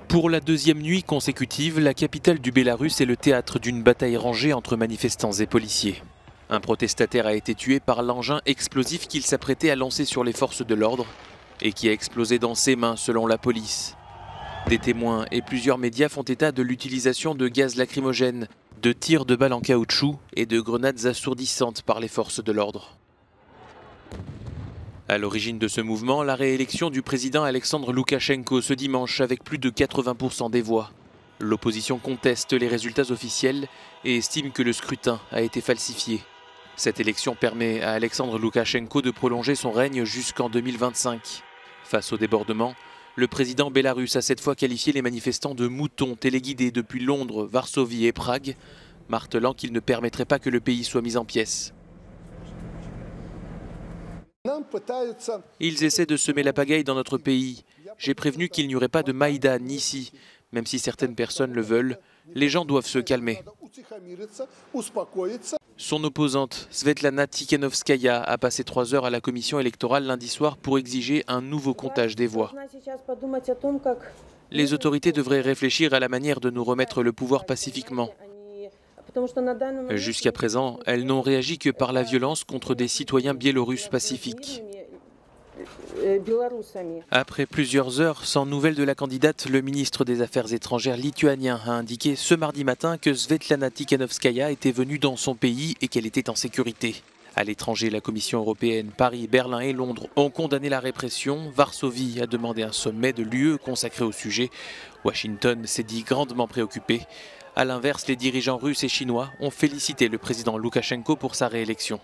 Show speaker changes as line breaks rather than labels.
Pour la deuxième nuit consécutive, la capitale du Bélarus est le théâtre d'une bataille rangée entre manifestants et policiers. Un protestataire a été tué par l'engin explosif qu'il s'apprêtait à lancer sur les forces de l'ordre et qui a explosé dans ses mains selon la police. Des témoins et plusieurs médias font état de l'utilisation de gaz lacrymogène, de tirs de balles en caoutchouc et de grenades assourdissantes par les forces de l'ordre. À l'origine de ce mouvement, la réélection du président Alexandre Loukachenko ce dimanche avec plus de 80% des voix. L'opposition conteste les résultats officiels et estime que le scrutin a été falsifié. Cette élection permet à Alexandre Loukachenko de prolonger son règne jusqu'en 2025. Face au débordement, le président bélarusse a cette fois qualifié les manifestants de moutons téléguidés depuis Londres, Varsovie et Prague, martelant qu'il ne permettrait pas que le pays soit mis en pièces. Ils essaient de semer la pagaille dans notre pays. J'ai prévenu qu'il n'y aurait pas de Maïdan ici. Même si certaines personnes le veulent, les gens doivent se calmer. Son opposante, Svetlana Tikhanovskaya, a passé 3 heures à la commission électorale lundi soir pour exiger un nouveau comptage des voix. Les autorités devraient réfléchir à la manière de nous remettre le pouvoir pacifiquement. Jusqu'à présent, elles n'ont réagi que par la violence contre des citoyens biélorusses pacifiques. Après plusieurs heures sans nouvelles de la candidate, le ministre des Affaires étrangères lituanien a indiqué ce mardi matin que Svetlana Tikhanovskaya était venue dans son pays et qu'elle était en sécurité. À l'étranger, la Commission européenne, Paris, Berlin et Londres ont condamné la répression. Varsovie a demandé un sommet de l'UE consacré au sujet. Washington s'est dit grandement préoccupé. A l'inverse, les dirigeants russes et chinois ont félicité le président Loukachenko pour sa réélection.